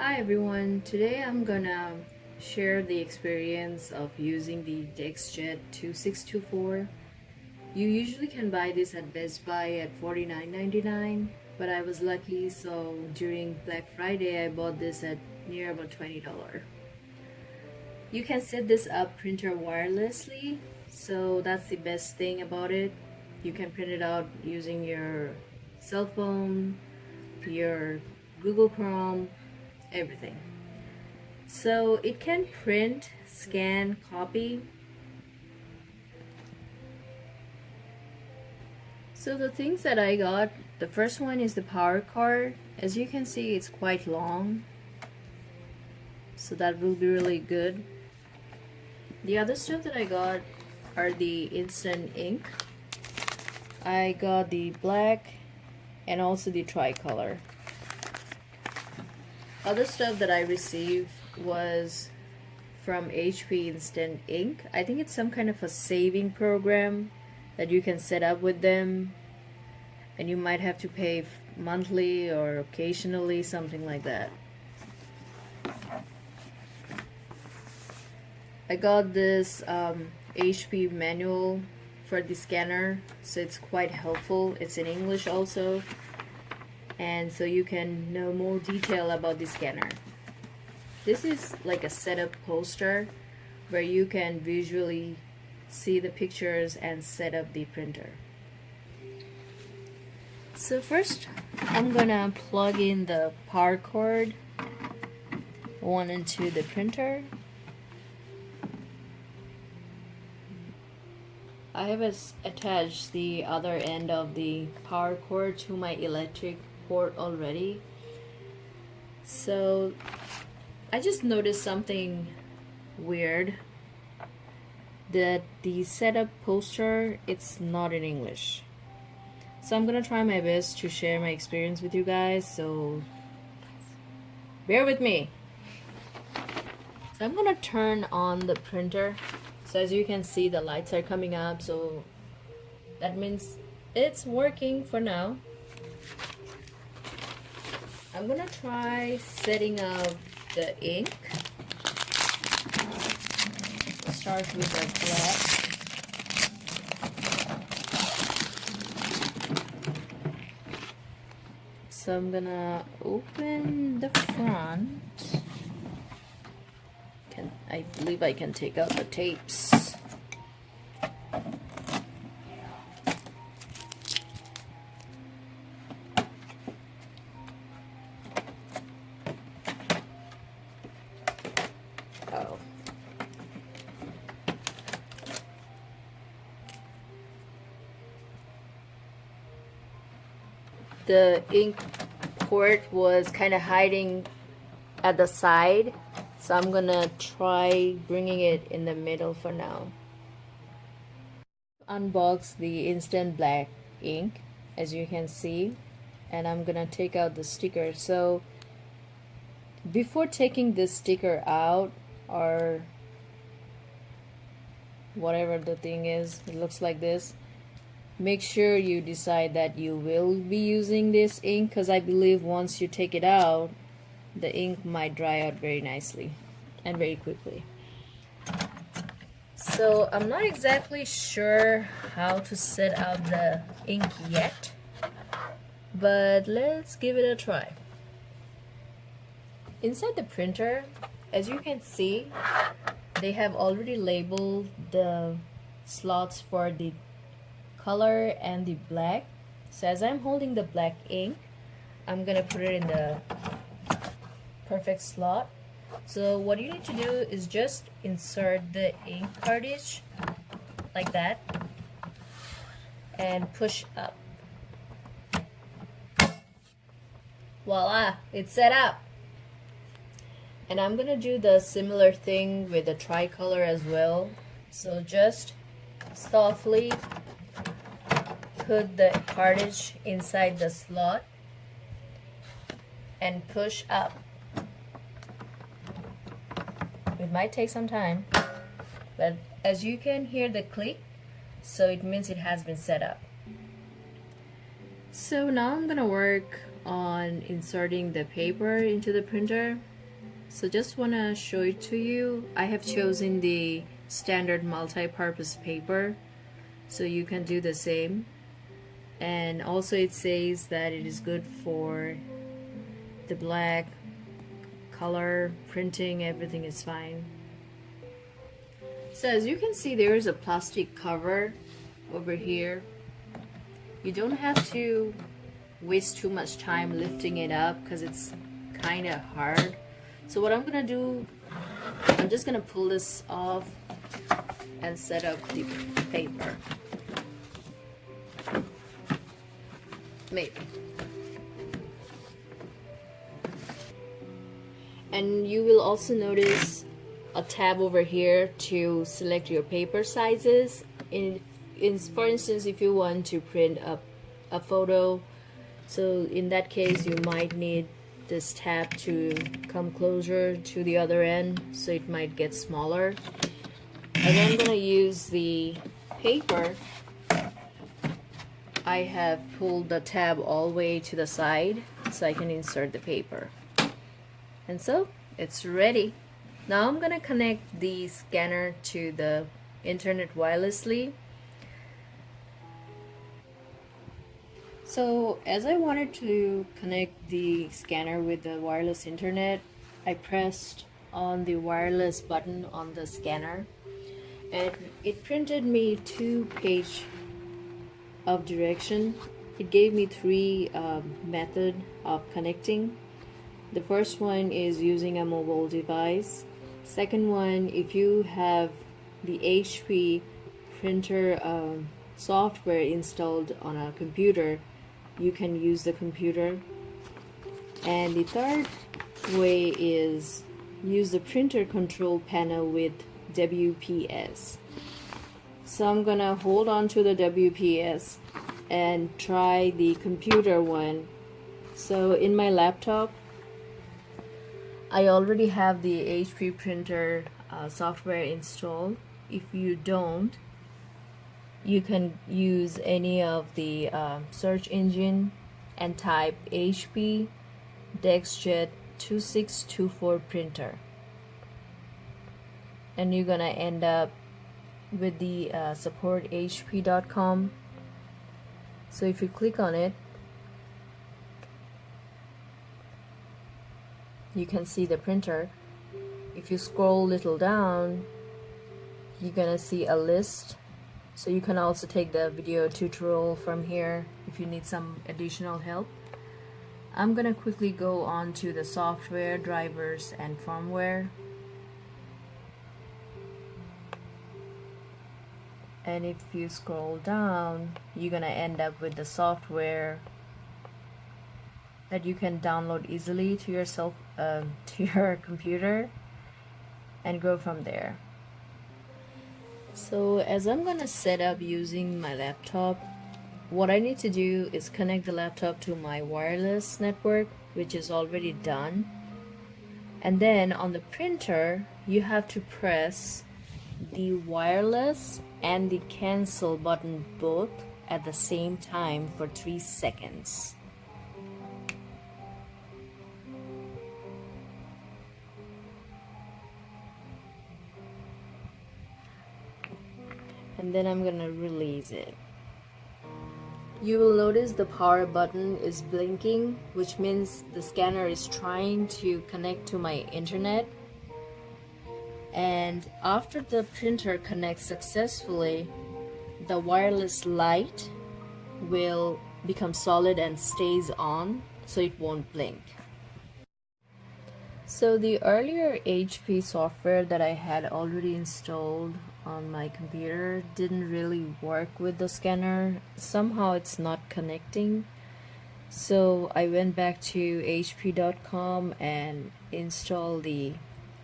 Hi everyone, today I'm gonna share the experience of using the DeskJet 2624. You usually can buy this at Best Buy at $49.99, but I was lucky, so during Black Friday I bought this at near about $20. You can set this up printer wirelessly, so that's the best thing about it. You can print it out using your cell phone, your Google Chrome, everything. So it can print, scan, copy. So the things that I got, the first one is the power cord. As you can see, it's quite long, so that will be really good. The other stuff that I got are the instant ink. I got the black and also the tricolor. Other stuff that I received was from HP Instant Ink. I think it's some kind of a saving program that you can set up with them, and you might have to pay monthly or occasionally, something like that. I got this HP manual for the scanner, so it's quite helpful. It's in English also, and so you can know more detail about the scanner. This is like a setup poster where you can visually see the pictures and set up the printer. So first I'm gonna plug in the power cord one into the printer. I have attached the other end of the power cord to my electric port already. So I just noticed something weird, that the setup poster, it's not in English. So I'm gonna try my best to share my experience with you guys, so bear with me. So I'm gonna turn on the printer. So as you can see, the lights are coming up, so that means it's working for now. I'm gonna try setting up the ink. Start with the black. So I'm gonna open the front. I believe I can take out the tapes. Oh. The ink port was kind of hiding at the side, so I'm gonna try bringing it in the middle for now. Unbox the instant black ink, as you can see, and I'm gonna take out the sticker. So before taking this sticker out, or whatever the thing is, it looks like this, make sure you decide that you will be using this ink, because I believe once you take it out, the ink might dry out very nicely and very quickly. So I'm not exactly sure how to set up the ink yet, but let's give it a try. Inside the printer, as you can see, they have already labeled the slots for the color and the black. So as I'm holding the black ink, I'm gonna put it in the perfect slot. So what you need to do is just insert the ink cartridge like that and push up. Voila, it's set up. And I'm gonna do the similar thing with the tricolor as well. So just softly put the cartridge inside the slot and push up. It might take some time, but as you can hear the click, so it means it has been set up. So now I'm gonna work on inserting the paper into the printer. So just want to show it to you. I have chosen the standard multi-purpose paper, so you can do the same. And also it says that it is good for the black color printing, everything is fine. So as you can see, there is a plastic cover over here. You don't have to waste too much time lifting it up because it's kind of hard. So what I'm gonna do, I'm just gonna pull this off and set up the paper. Maybe. And you will also notice a tab over here to select your paper sizes. For instance, if you want to print a photo, so in that case you might need this tab to come closer to the other end, so it might get smaller. And I'm gonna use the paper. I have pulled the tab all the way to the side so I can insert the paper. And so it's ready. Now I'm gonna connect the scanner to the internet wirelessly. So as I wanted to connect the scanner with the wireless internet, I pressed on the wireless button on the scanner, and it printed me 2 pages of direction. It gave me 3 methods of connecting. The first one is using a mobile device. Second one, if you have the HP printer software installed on a computer, you can use the computer. And the third way is use the printer control panel with WPS. So I'm gonna hold on to the WPS and try the computer one. So in my laptop, I already have the HP printer software installed. If you don't, you can use any of the search engine and type HP DeskJet 2624 printer, and you're gonna end up with the supporthp.com. So if you click on it, you can see the printer. If you scroll a little down, you're gonna see a list. So you can also take the video tutorial from here if you need some additional help. I'm gonna quickly go on to the software, drivers, and firmware. And if you scroll down, you're gonna end up with the software that you can download easily to yourself, to your computer, and go from there. So as I'm gonna set up using my laptop, what I need to do is connect the laptop to my wireless network, which is already done. And then on the printer, you have to press the wireless and the cancel button both at the same time for 3 seconds. And then I'm gonna release it. You will notice the power button is blinking, which means the scanner is trying to connect to my internet. And after the printer connects successfully, the wireless light will become solid and stays on, so it won't blink. So the earlier HP software that I had already installed on my computer didn't really work with the scanner. Somehow it's not connecting. So I went back to hp.com and installed the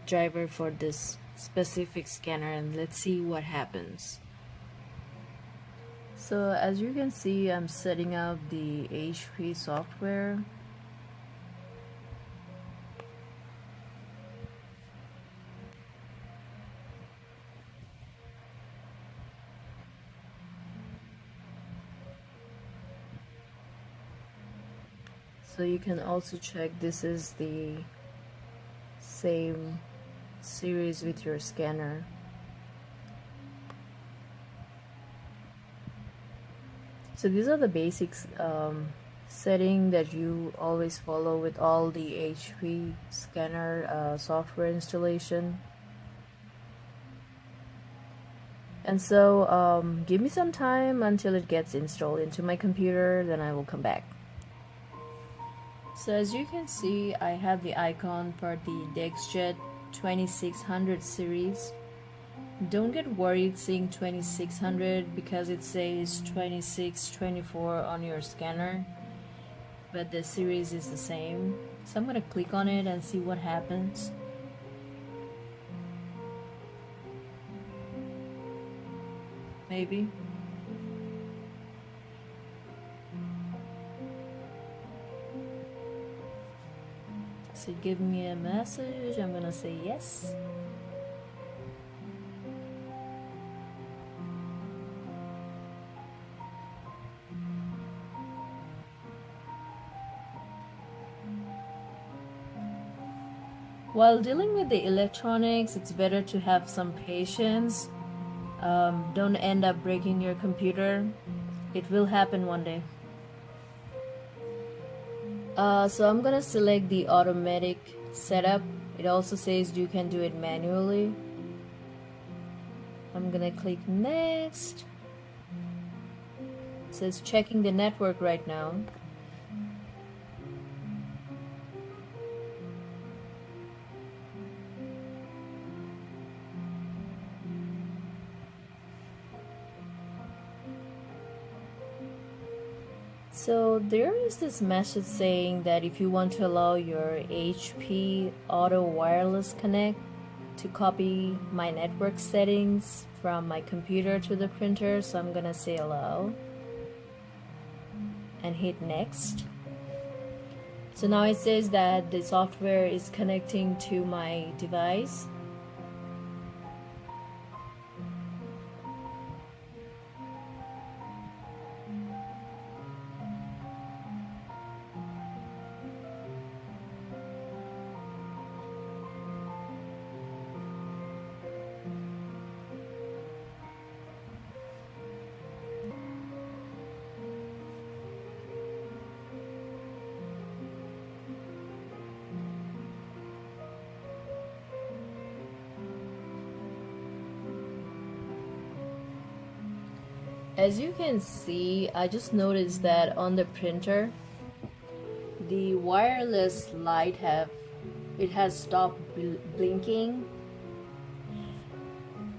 driver for this specific scanner, and let's see what happens. So as you can see, I'm setting up the HP software. So you can also check this is the same series with your scanner. So these are the basics setting that you always follow with all the HP scanner software installation. And so give me some time until it gets installed into my computer, then I will come back. So as you can see, I have the icon for the DeskJet 2600 series. Don't get worried seeing 2600 because it says 2624 on your scanner, but the series is the same. So I'm gonna click on it and see what happens. Maybe. So give me a message, I'm gonna say yes. While dealing with the electronics, it's better to have some patience. Don't end up breaking your computer. It will happen one day. So I'm gonna select the automatic setup. It also says you can do it manually. I'm gonna click next. It says checking the network right now. So there is this message saying that if you want to allow your HP Auto Wireless Connect to copy my network settings from my computer to the printer, so I'm gonna say allow and hit next. So now it says that the software is connecting to my device. As you can see, I just noticed that on the printer, the wireless light has stopped blinking.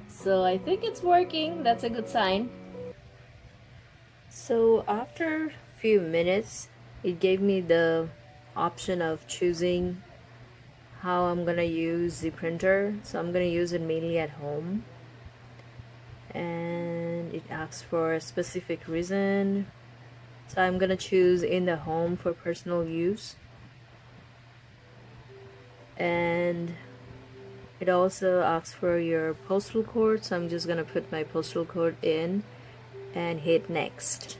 So I think it's working. That's a good sign. So after a few minutes, it gave me the option of choosing how I'm gonna use the printer. So I'm gonna use it mainly at home. And it asks for a specific reason, so I'm gonna choose in the home for personal use. And it also asks for your postal code, so I'm just gonna put my postal code in and hit next.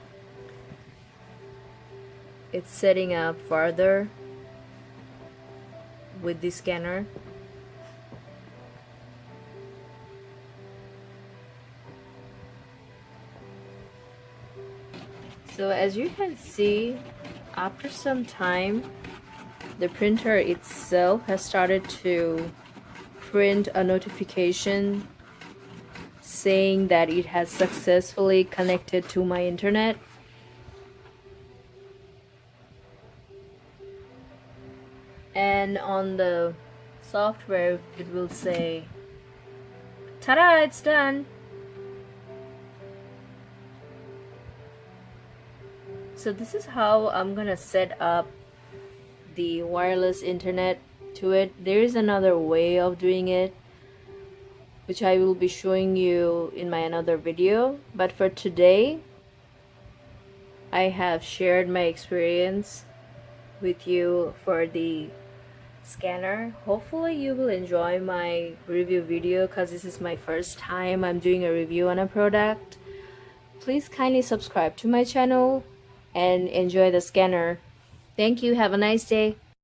It's setting up farther with the scanner. So as you can see, after some time, the printer itself has started to print a notification saying that it has successfully connected to my internet. And on the software, it will say, "Ta-da, it's done." So this is how I'm gonna set up the wireless internet to it. There is another way of doing it, which I will be showing you in my another video. But for today, I have shared my experience with you for the scanner. Hopefully you will enjoy my review video because this is my first time I'm doing a review on a product. Please kindly subscribe to my channel and enjoy the scanner. Thank you. Have a nice day.